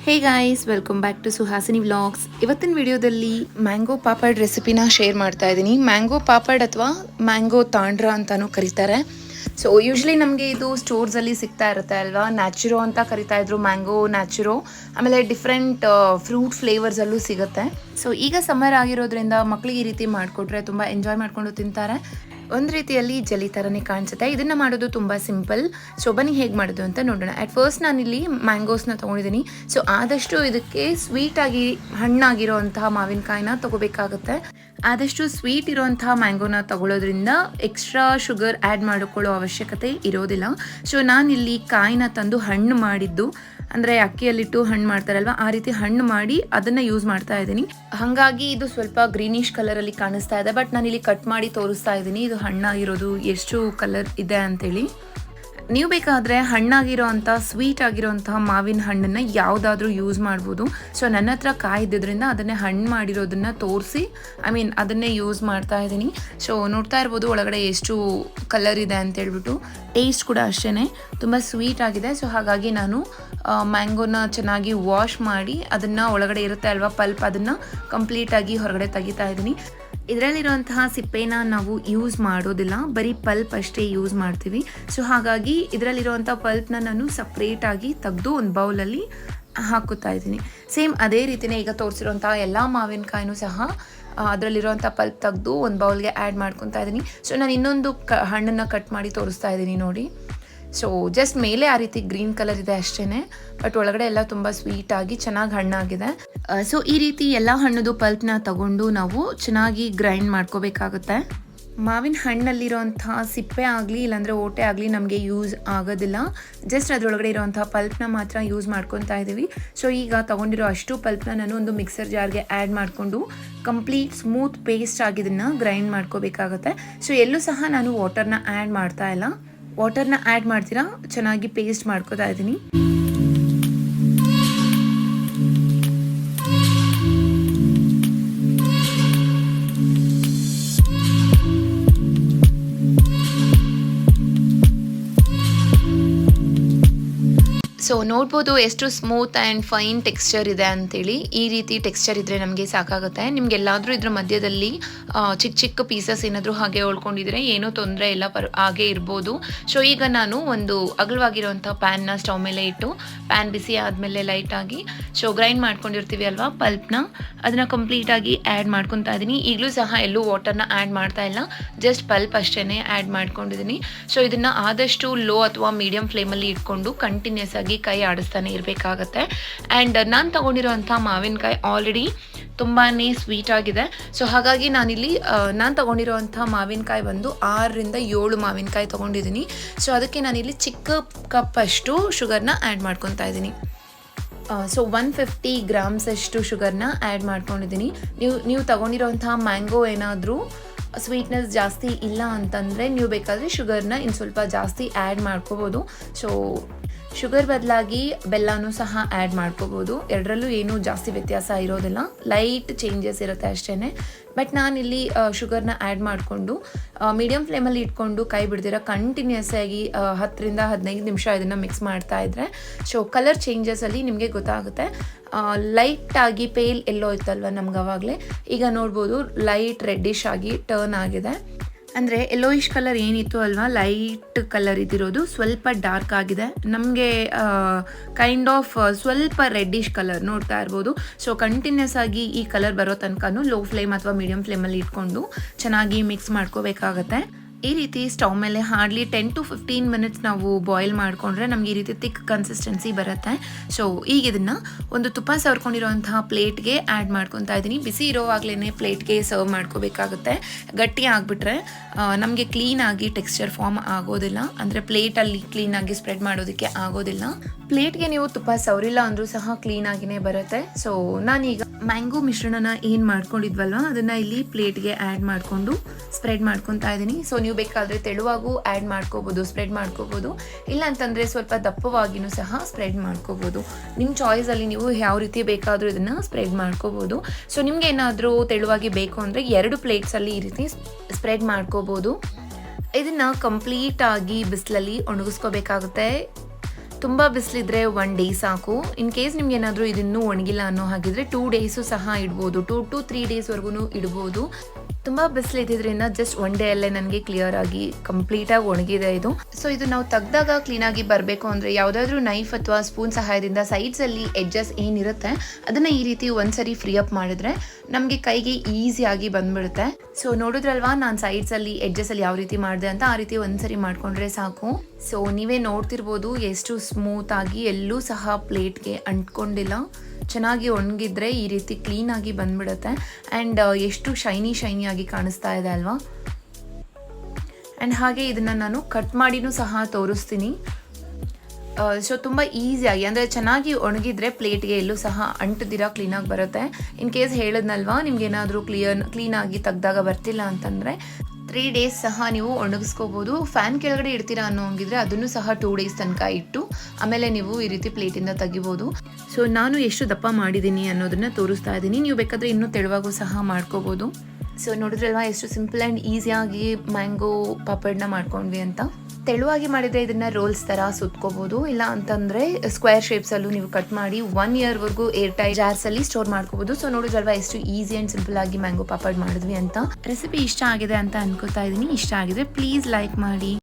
Hey guys, welcome back to Suhasini vlogs. ಇವತ್ತಿನ ವಿಡಿಯೋದಲ್ಲಿ mango papad ರೆಸಿಪಿನ ಶೇರ್ ಮಾಡ್ತಾ ಇದ್ದೀನಿ. ಮ್ಯಾಂಗೋ ಪಾಪಡ್ ಅಥವಾ ಮ್ಯಾಂಗೋ ತಾಂಡ್ರ ಅಂತಾನೂ ಕರೀತಾರೆ. ಸೊ ಯೂಶ್ವಲಿ ನಮಗೆ ಇದು ಸ್ಟೋರ್ಸಲ್ಲಿ ಸಿಗ್ತಾ ಇರುತ್ತೆ ಅಲ್ವಾ. ನ್ಯಾಚುರೋ ಅಂತ ಕರಿತಾ ಇದ್ರು, ಮ್ಯಾಂಗೋ ನ್ಯಾಚುರೋ. ಆಮೇಲೆ ಡಿಫ್ರೆಂಟ್ ಫ್ರೂಟ್ ಫ್ಲೇವರ್ಸಲ್ಲೂ ಸಿಗುತ್ತೆ. ಸೊ ಈಗ ಸಮ್ಮರ್ ಆಗಿರೋದ್ರಿಂದ ಮಕ್ಕಳಿಗೆ ಈ ರೀತಿ ಮಾಡಿಕೊಟ್ರೆ ತುಂಬ ಎಂಜಾಯ್ ಮಾಡಿಕೊಂಡು ತಿಂತಾರೆ. ಒಂದು ರೀತಿಯಲ್ಲಿ ಜಲಿ ಥರನೇ ಕಾಣಿಸುತ್ತೆ. ಇದನ್ನು ಮಾಡೋದು ತುಂಬ ಸಿಂಪಲ್. ಸೊ ಬನ್ನಿ ಹೇಗೆ ಮಾಡೋದು ಅಂತ ನೋಡೋಣ. ಅಟ್ ಫಸ್ಟ್ ನಾನಿಲ್ಲಿ ಮ್ಯಾಂಗೋಸ್ನ ತೊಗೊಂಡಿದ್ದೀನಿ. ಸೊ ಆದಷ್ಟು ಇದಕ್ಕೆ ಸ್ವೀಟಾಗಿ ಹಣ್ಣಾಗಿರೋ ಅಂತಹ ಮಾವಿನಕಾಯಿನ ತೊಗೋಬೇಕಾಗುತ್ತೆ. ಆದಷ್ಟು ಸ್ವೀಟ್ ಇರೋವಂತಹ ಮ್ಯಾಂಗೋನ ತಗೊಳ್ಳೋದ್ರಿಂದ ಎಕ್ಸ್ಟ್ರಾ ಶುಗರ್ ಆ್ಯಡ್ ಮಾಡಿಕೊಳ್ಳೋ ಅವಶ್ಯಕತೆ ಇರೋದಿಲ್ಲ. ಸೊ ನಾನಿಲ್ಲಿ ಕಾಯಿನ ತಂದು ಹಣ್ಣು ಮಾಡಿದ್ದು, ಅಂದರೆ ಅಕ್ಕಿಯಲ್ಲಿಟ್ಟು ಹಣ್ಣು ಮಾಡ್ತಾರಲ್ವ, ಆ ರೀತಿ ಹಣ್ಣು ಮಾಡಿ ಅದನ್ನು ಯೂಸ್ ಮಾಡ್ತಾ ಇದ್ದೀನಿ. ಹಾಗಾಗಿ ಇದು ಸ್ವಲ್ಪ ಗ್ರೀನಿಶ್ ಕಲರಲ್ಲಿ ಕಾಣಿಸ್ತಾ ಇದೆ. ಬಟ್ ನಾನಿಲ್ಲಿ ಕಟ್ ಮಾಡಿ ತೋರಿಸ್ತಾ ಇದ್ದೀನಿ ಇದು ಹಣ್ಣಾಗಿರೋದು ಎಷ್ಟು ಕಲರ್ ಇದೆ ಅಂತೇಳಿ. ನೀವು ಬೇಕಾದರೆ ಹಣ್ಣಾಗಿರೋ ಅಂಥ ಸ್ವೀಟ್ ಆಗಿರೋಂತಹ ಮಾವಿನ ಹಣ್ಣನ್ನು ಯಾವುದಾದ್ರೂ ಯೂಸ್ ಮಾಡ್ಬೋದು. ಸೊ ನನ್ನ ಹತ್ರ ಕಾಯಿ ಇದ್ದಿದ್ದರಿಂದ ಅದನ್ನೇ ಹಣ್ಣು ಮಾಡಿರೋದನ್ನು ತೋರಿಸಿ ಅದನ್ನೇ ಯೂಸ್ ಮಾಡ್ತಾ ಇದ್ದೀನಿ. ಸೊ ನೋಡ್ತಾ ಇರ್ಬೋದು ಒಳಗಡೆ ಎಷ್ಟು ಕಲರ್ ಇದೆ ಅಂತೇಳ್ಬಿಟ್ಟು. ಟೇಸ್ಟ್ ಕೂಡ ಅಷ್ಟೇ ತುಂಬ ಸ್ವೀಟ್ ಆಗಿದೆ. ಸೊ ಹಾಗಾಗಿ ನಾನು ಮ್ಯಾಂಗೋನ ಚೆನ್ನಾಗಿ ವಾಶ್ ಮಾಡಿ ಅದನ್ನು ಒಳಗಡೆ ಇರುತ್ತೆ ಅಲ್ವಾ ಪಲ್ಪ್, ಅದನ್ನು ಕಂಪ್ಲೀಟಾಗಿ ಹೊರಗಡೆ ತೆಗಿತಾ ಇದ್ದೀನಿ. ಇದರಲ್ಲಿರುವಂತಹ ಸಿಪ್ಪೆನ ನಾವು ಯೂಸ್ ಮಾಡೋದಿಲ್ಲ, ಬರೀ ಪಲ್ಪ್ ಅಷ್ಟೇ ಯೂಸ್ ಮಾಡ್ತೀವಿ. ಸೊ ಹಾಗಾಗಿ ಇದರಲ್ಲಿರುವಂಥ ಪಲ್ಪ್ನ ನಾನು ಸಪ್ರೇಟಾಗಿ ತೆಗೆದು ಒಂದು ಬೌಲಲ್ಲಿ ಹಾಕುತ್ತಾ ಇದ್ದೀನಿ. ಸೇಮ್ ಅದೇ ರೀತಿಯೇ ಈಗ ತೋರಿಸಿರುವಂಥ ಎಲ್ಲ ಮಾವಿನಕಾಯಿನೂ ಸಹ ಅದರಲ್ಲಿರುವಂಥ ಪಲ್ಪ್ ತೆಗೆದು ಒಂದು ಬೌಲ್ಗೆ ಆ್ಯಡ್ ಮಾಡ್ಕೊತಾ ಇದ್ದೀನಿ. ಸೊ ನಾನು ಇನ್ನೊಂದು ಹಣ್ಣನ್ನು ಕಟ್ ಮಾಡಿ ತೋರಿಸ್ತಾ ಇದ್ದೀನಿ ನೋಡಿ. ಸೊ ಜಸ್ಟ್ ಮೇಲೆ ಆ ರೀತಿ ಗ್ರೀನ್ ಕಲರ್ ಇದೆ ಅಷ್ಟೇ, ಬಟ್ ಒಳಗಡೆ ಎಲ್ಲ ತುಂಬ ಸ್ವೀಟಾಗಿ ಚೆನ್ನಾಗಿ ಹಣ್ಣಾಗಿದೆ. ಸೊ ಈ ರೀತಿ ಎಲ್ಲ ಹಣ್ಣದು ಪಲ್ಪ್ನ ತಗೊಂಡು ನಾವು ಚೆನ್ನಾಗಿ ಗ್ರೈಂಡ್ ಮಾಡ್ಕೋಬೇಕಾಗುತ್ತೆ. ಮಾವಿನ ಹಣ್ಣಲ್ಲಿರೋಂಥ ಸಿಪ್ಪೆ ಆಗಲಿ ಇಲ್ಲಾಂದರೆ ಓಟೆ ಆಗಲಿ ನಮಗೆ ಯೂಸ್ ಆಗೋದಿಲ್ಲ. ಜಸ್ಟ್ ಅದರೊಳಗಡೆ ಇರೋವಂಥ ಪಲ್ಪ್ನ ಮಾತ್ರ ಯೂಸ್ ಮಾಡ್ಕೊತಾ ಇದ್ದೀವಿ. ಸೊ ಈಗ ತೊಗೊಂಡಿರೋ ಅಷ್ಟು ಪಲ್ಪ್ನ ನಾನು ಒಂದು ಮಿಕ್ಸರ್ ಜಾರ್ಗೆ ಆ್ಯಡ್ ಮಾಡಿಕೊಂಡು ಕಂಪ್ಲೀಟ್ ಸ್ಮೂತ್ ಪೇಸ್ಟ್ ಆಗಿದ್ದನ್ನು ಗ್ರೈಂಡ್ ಮಾಡ್ಕೋಬೇಕಾಗುತ್ತೆ. ಸೊ ಎಲ್ಲೂ ಸಹ ನಾನು ವಾಟರ್ನ ಆ್ಯಡ್ ಮಾಡ್ತಾ ಇಲ್ಲ. ವಾಟರ್ನ ಆ್ಯಡ್ ಮಾಡ್ತೀರಾ ಚೆನ್ನಾಗಿ ಪೇಸ್ಟ್ ಮಾಡ್ಕೋತಾ ಇದ್ದೀನಿ. ಸೊ ನೋಡ್ಬೋದು ಎಷ್ಟು ಸ್ಮೂತ್ ಆ್ಯಂಡ್ ಫೈನ್ ಟೆಕ್ಸ್ಚರ್ ಇದೆ ಅಂತೇಳಿ. ಈ ರೀತಿ ಟೆಕ್ಸ್ಚರ್ ಇದ್ದರೆ ನಮಗೆ ಸಾಕಾಗುತ್ತೆ. ನಿಮಗೆಲ್ಲಾದರೂ ಇದ್ರ ಮಧ್ಯದಲ್ಲಿ ಚಿಕ್ಕ ಚಿಕ್ಕ ಪೀಸಸ್ ಏನಾದರೂ ಹಾಗೆ ಉಳ್ಕೊಂಡಿದ್ರೆ ಏನೂ ತೊಂದರೆ ಇಲ್ಲ, ಹಾಗೆ ಇರ್ಬೋದು. ಸೊ ಈಗ ನಾನು ಒಂದು ಅಗಲವಾಗಿರೋಂಥ ಪ್ಯಾನ್ನ ಸ್ಟವ್ ಮೇಲೆ ಇಟ್ಟು ಪ್ಯಾನ್ ಬಿಸಿ ಆದಮೇಲೆ ಲೈಟಾಗಿ ಗ್ರೈಂಡ್ ಮಾಡ್ಕೊಂಡಿರ್ತೀವಿ ಅಲ್ವಾ ಪಲ್ಪ್ನ, ಅದನ್ನು ಕಂಪ್ಲೀಟಾಗಿ ಆ್ಯಡ್ ಮಾಡ್ಕೊತಾ ಇದ್ದೀನಿ. ಈಗಲೂ ಸಹ ಎಲ್ಲೂ ವಾಟರ್ನ ಆ್ಯಡ್ ಮಾಡ್ತಾ ಇಲ್ಲ, ಜಸ್ಟ್ ಪಲ್ಪ್ ಅಷ್ಟೇ ಆ್ಯಡ್ ಮಾಡ್ಕೊಂಡಿದ್ದೀನಿ. ಸೊ ಇದನ್ನು ಆದಷ್ಟು ಲೋ ಅಥವಾ ಮೀಡಿಯಂ ಫ್ಲೇಮಲ್ಲಿ ಇಟ್ಕೊಂಡು ಕಂಟಿನ್ಯೂಸ್ ಆಗಿ ಕೈ ಆಡಿಸ್ತಾನೆ ಇರಬೇಕಾಗತ್ತೆ. ಆ್ಯಂಡ್ ನಾನು ತೊಗೊಂಡಿರೋಂಥ ಮಾವಿನಕಾಯಿ ಆಲ್ರೆಡಿ ತುಂಬಾ ಸ್ವೀಟ್ ಆಗಿದೆ. ಸೊ ಹಾಗಾಗಿ ನಾನು ತೊಗೊಂಡಿರೋಂಥ ಮಾವಿನಕಾಯಿ ಒಂದು 6ರಿಂದ 7 ಮಾವಿನಕಾಯಿ ತೊಗೊಂಡಿದ್ದೀನಿ. ಸೊ ಅದಕ್ಕೆ ನಾನಿಲ್ಲಿ ಚಿಕ್ಕ ಕಪ್ ಅಷ್ಟು ಶುಗರ್ನ ಆ್ಯಡ್ ಮಾಡ್ಕೊತಾ ಇದ್ದೀನಿ. ಸೊ 150 ಗ್ರಾಮ್ಸ್ ಅಷ್ಟು ಶುಗರ್ನ ಆ್ಯಡ್ ಮಾಡ್ಕೊಂಡಿದ್ದೀನಿ. ನೀವು ತೊಗೊಂಡಿರೋಂಥ ಮ್ಯಾಂಗೋ ಏನಾದರೂ ಸ್ವೀಟ್ನೆಸ್ ಜಾಸ್ತಿ ಇಲ್ಲ ಅಂತಂದರೆ ನೀವು ಬೇಕಾದರೆ ಶುಗರ್ನ ಇನ್ನು ಸ್ವಲ್ಪ ಜಾಸ್ತಿ ಆ್ಯಡ್ ಮಾಡ್ಕೋಬೋದು. ಸೊ ಶುಗರ್ ಬದಲಾಗಿ ಬೆಲ್ಲನೂ ಸಹ ಆ್ಯಡ್ ಮಾಡ್ಕೋಬೋದು. ಎರಡರಲ್ಲೂ ಏನೂ ಜಾಸ್ತಿ ವ್ಯತ್ಯಾಸ ಇರೋದಿಲ್ಲ, ಲೈಟ್ ಚೇಂಜಸ್ ಇರುತ್ತೆ ಅಷ್ಟೇ. ಬಟ್ ನಾನಿಲ್ಲಿ ಶುಗರ್ನ ಆ್ಯಡ್ ಮಾಡಿಕೊಂಡು ಮೀಡಿಯಮ್ ಫ್ಲೇಮಲ್ಲಿ ಇಟ್ಕೊಂಡು ಕೈ ಬಿಡ್ದಿರ ಕಂಟಿನ್ಯೂಸ್ ಆಗಿ 10ರಿಂದ 15 ನಿಮಿಷ ಇದನ್ನು ಮಿಕ್ಸ್ ಮಾಡ್ತಾ ಇದ್ದರೆ ಸೊ ಕಲರ್ ಚೇಂಜಸಲ್ಲಿ ನಿಮಗೆ ಗೊತ್ತಾಗುತ್ತೆ. ಲೈಟಾಗಿ ಪೇಲ್ ಎಲ್ಲೋ ಇತ್ತಲ್ವ ನಮ್ಗೆ ಆವಾಗಲೇ, ಈಗ ನೋಡ್ಬೋದು ಲೈಟ್ ರೆಡ್ಡಿಶ್ ಆಗಿ ಟರ್ನ್ ಆಗಿದೆ. ಅಂದರೆ ಯೆಲ್ಲೋಯಿಶ್ ಕಲರ್ ಏನಿತ್ತು ಅಲ್ವಾ, ಲೈಟ್ ಕಲರ್ ಇದ್ದಿರೋದು ಸ್ವಲ್ಪ ಡಾರ್ಕ್ ಆಗಿದೆ. ನಮಗೆ ಕೈಂಡ್ ಆಫ್ ಸ್ವಲ್ಪ ರೆಡ್ಡಿಶ್ ಕಲರ್ ನೋಡ್ತಾ ಇರ್ಬೋದು. ಸೊ ಕಂಟಿನ್ಯೂಸ್ ಆಗಿ ಈ ಕಲರ್ ಬರೋ ತನಕನೂ ಲೋ ಫ್ಲೇಮ್ ಅಥವಾ ಮೀಡಿಯಮ್ ಫ್ಲೇಮಲ್ಲಿ ಇಟ್ಕೊಂಡು ಚೆನ್ನಾಗಿ ಮಿಕ್ಸ್ ಮಾಡ್ಕೋಬೇಕಾಗತ್ತೆ. ಈ ರೀತಿ ಸ್ಟವ್ ಮೇಲೆ ಹಾರ್ಡ್ಲಿ 10 to 15 ಮಿನಿಟ್ಸ್ ನಾವು ಬಾಯ್ಲ್ ಮಾಡಿಕೊಂಡ್ರೆ ನಮಗೆ ಈ ರೀತಿ ಥಿಕ್ ಕನ್ಸಿಸ್ಟೆನ್ಸಿ ಬರುತ್ತೆ. ಸೊ ಈಗ ಇದನ್ನು ಒಂದು ತುಪ್ಪ ಸವರ್ಕೊಂಡಿರೋಂತಹ ಪ್ಲೇಟ್ಗೆ ಆ್ಯಡ್ ಮಾಡ್ಕೊತಾ ಇದ್ದೀನಿ. ಬಿಸಿ ಇರೋವಾಗಲೇ ಪ್ಲೇಟ್ಗೆ ಸರ್ವ್ ಮಾಡ್ಕೋಬೇಕಾಗುತ್ತೆ. ಗಟ್ಟಿ ಆಗಿಬಿಟ್ರೆ ನಮಗೆ ಕ್ಲೀನಾಗಿ ಟೆಕ್ಸ್ಚರ್ ಫಾರ್ಮ್ ಆಗೋದಿಲ್ಲ, ಅಂದರೆ ಪ್ಲೇಟಲ್ಲಿ ಕ್ಲೀನಾಗಿ ಸ್ಪ್ರೆಡ್ ಮಾಡೋದಕ್ಕೆ ಆಗೋದಿಲ್ಲ. ಪ್ಲೇಟ್ಗೆ ನೀವು ತುಪ್ಪ ಸವರಿಲ್ಲ ಅಂದರೂ ಸಹ ಕ್ಲೀನಾಗಿಯೇ ಬರುತ್ತೆ. ಸೊ ನಾನೀಗ ಮ್ಯಾಂಗೋ ಮಿಶ್ರಣನ ಏನು ಮಾಡ್ಕೊಂಡಿದ್ವಲ್ವ ಅದನ್ನು ಇಲ್ಲಿ ಪ್ಲೇಟ್ಗೆ ಆ್ಯಡ್ ಮಾಡಿಕೊಂಡು ಸ್ಪ್ರೆಡ್ ಮಾಡ್ಕೊತಾ ಇದ್ದೀನಿ. ಸೊ ನೀವು ಬೇಕಾದರೆ ತೆಳುವಾಗೂ ಆ್ಯಡ್ ಮಾಡ್ಕೋಬೋದು, ಸ್ಪ್ರೆಡ್ ಮಾಡ್ಕೋಬೋದು. ಇಲ್ಲ ಅಂತಂದರೆ ಸ್ವಲ್ಪ ದಪ್ಪವಾಗಿಯೂ ಸಹ ಸ್ಪ್ರೆಡ್ ಮಾಡ್ಕೋಬೋದು. ನಿಮ್ಮ ಚಾಯ್ಸಲ್ಲಿ ನೀವು ಯಾವ ರೀತಿ ಬೇಕಾದರೂ ಇದನ್ನು ಸ್ಪ್ರೆಡ್ ಮಾಡ್ಕೋಬೋದು. ಸೊ ನಿಮ್ಗೆ ಏನಾದರೂ ತೆಳುವಾಗಿ ಬೇಕು ಅಂದರೆ 2 ಪ್ಲೇಟ್ಸಲ್ಲಿ ಈ ರೀತಿ ಸ್ಪ್ರೆಡ್ ಮಾಡ್ಕೋಬೋದು. ಇದನ್ನು ಕಂಪ್ಲೀಟಾಗಿ ಬಿಸಿಲಲ್ಲಿ ಒಣಗಿಸ್ಕೋಬೇಕಾಗುತ್ತೆ. ತುಂಬ ಬಿಸಿಲಿದ್ರೆ 1 ಡೇ ಸಾಕು. ಇನ್ ಕೇಸ್ ನಿಮ್ಗೆ ಏನಾದರೂ ಇದನ್ನೂ ಒಣಗಿಲ್ಲ ಅನ್ನೋ ಹಾಗಿದ್ರೆ 2 ಡೇಸು ಸಹ ಇಡ್ಬೋದು. 2 to 3 ಡೇಸ್ವರೆಗೂ ಇಡ್ಬೋದು. ತುಂಬ ಬಿಸಿಲಿದ್ದಿದ್ರಿಂದ ಜಸ್ಟ್ 1 ಡೇ ಅಲ್ಲೇ ನನಗೆ ಕ್ಲಿಯರ್ ಆಗಿ ಕಂಪ್ಲೀಟಾಗಿ ಒಣಗಿದೆ ಇದು. ಸೊ ಇದು ನಾವು ತೆಗ್ದಾಗ ಕ್ಲೀನಾಗಿ ಬರಬೇಕು ಅಂದರೆ ಯಾವುದಾದ್ರೂ ನೈಫ್ ಅಥವಾ ಸ್ಪೂನ್ ಸಹಾಯದಿಂದ ಸೈಡ್ಸಲ್ಲಿ ಎಡ್ಜಸ್ ಏನಿರುತ್ತೆ ಅದನ್ನು ಈ ರೀತಿ ಒಂದ್ಸರಿ ಫ್ರೀ ಅಪ್ ಮಾಡಿದ್ರೆ ನಮಗೆ ಕೈಗೆ ಈಸಿಯಾಗಿ ಬಂದ್ಬಿಡುತ್ತೆ. ಸೊ ನೋಡಿದ್ರಲ್ವಾ ನಾನು ಸೈಡ್ಸಲ್ಲಿ ಎಡ್ಜಸಲ್ಲಿ ಯಾವ ರೀತಿ ಮಾಡಿದೆ ಅಂತ, ಆ ರೀತಿ ಒಂದ್ಸರಿ ಮಾಡಿಕೊಂಡ್ರೆ ಸಾಕು. ಸೊ ನೀವೇ ನೋಡ್ತಿರ್ಬೋದು ಎಷ್ಟು ಸ್ಮೂತಾಗಿ ಎಲ್ಲೂ ಸಹ ಪ್ಲೇಟ್ಗೆ ಅಂಟ್ಕೊಂಡಿಲ್ಲ. ಚೆನ್ನಾಗಿ ಒಣಗಿದ್ರೆ ಈ ರೀತಿ ಕ್ಲೀನಾಗಿ ಬಂದ್ಬಿಡುತ್ತೆ. ಆ್ಯಂಡ್ ಎಷ್ಟು ಶೈನಿಯಾಗಿ ಕಾಣಿಸ್ತಾ ಇದೆ ಅಲ್ವಾ. ಆ್ಯಂಡ್ ಹಾಗೆ ಇದನ್ನು ನಾನು ಕಟ್ ಮಾಡಿನೂ ಸಹ ತೋರಿಸ್ತೀನಿ. ಸೊ ತುಂಬ ಈಸಿಯಾಗಿ ಅಂದರೆ ಚೆನ್ನಾಗಿ ಒಣಗಿದ್ರೆ ಪ್ಲೇಟ್ಗೆ ಎಲ್ಲೂ ಸಹ ಅಂಟದಿರ ಕ್ಲೀನಾಗಿ ಬರುತ್ತೆ. ಇನ್ ಕೇಸ್ ಹೇಳಿದ್ನಲ್ವಾ ನಿಮ್ಗೇನಾದರೂ ಕ್ಲೀನಾಗಿ ತೆಗ್ದಾಗ ಬರ್ತಿಲ್ಲ ಅಂತಂದರೆ 3 ಡೇಸ್ ಸಹ ನೀವು ಒಣಗಿಸ್ಕೋಬೋದು. ಫ್ಯಾನ್ ಕೆಳಗಡೆ ಇಡ್ತೀರಾ ಅನ್ನೋ ಹಂಗಿದ್ರೆ ಅದನ್ನು ಸಹ 2 ಡೇಸ್ ತನಕ ಇಟ್ಟು ಆಮೇಲೆ ನೀವು ಈ ರೀತಿ ಪ್ಲೇಟಿಂದ ತೆಗಿಬೋದು. ಸೊ ನಾನು ಎಷ್ಟು ದಪ್ಪ ಮಾಡಿದ್ದೀನಿ ಅನ್ನೋದನ್ನು ತೋರಿಸ್ತಾ ಇದ್ದೀನಿ. ನೀವು ಬೇಕಾದರೆ ಇನ್ನೂ ತೆಳುವಾಗೂ ಸಹ ಮಾಡ್ಕೋಬೋದು. ಸೊ ನೋಡಿದ್ರಲ್ವಾ ಎಷ್ಟು ಸಿಂಪಲ್ ಆ್ಯಂಡ್ ಈಸಿಯಾಗಿ ಮ್ಯಾಂಗೋ ಪಾಪಡ್ನ ಮಾಡ್ಕೊಂಡ್ವಿ ಅಂತ. ತೆಳುವಾಗಿ ಮಾಡಿದರೆ ಇದನ್ನು ರೋಲ್ಸ್ ಥರ ಸುತ್ಕೋಬೋದು, ಇಲ್ಲ ಅಂತಂದರೆ ಸ್ಕ್ವೇರ್ ಶೇಪ್ಸಲ್ಲೂ ನೀವು ಕಟ್ ಮಾಡಿ 1 ಇಯರ್ವರೆಗೂ ಏರ್ ಟೈಟ್ ಜಾರ್ಸಲ್ಲಿ ಸ್ಟೋರ್ ಮಾಡ್ಕೋಬೋದು. ಸೊ ನೋಡಿದ್ರಲ್ವಾ ಎಷ್ಟು ಈಸಿ ಆ್ಯಂಡ್ ಸಿಂಪಲ್ ಆಗಿ ಮ್ಯಾಂಗೋ ಪಾಪಡ್ ಮಾಡಿದ್ವಿ ಅಂತ. ರೆಸಿಪಿ ಇಷ್ಟ ಆಗಿದೆ ಅಂತ ಅನ್ಕೋತಾ ಇದ್ದೀನಿ. ಇಷ್ಟ ಆಗಿದೆ ಪ್ಲೀಸ್ ಲೈಕ್ ಮಾಡಿ.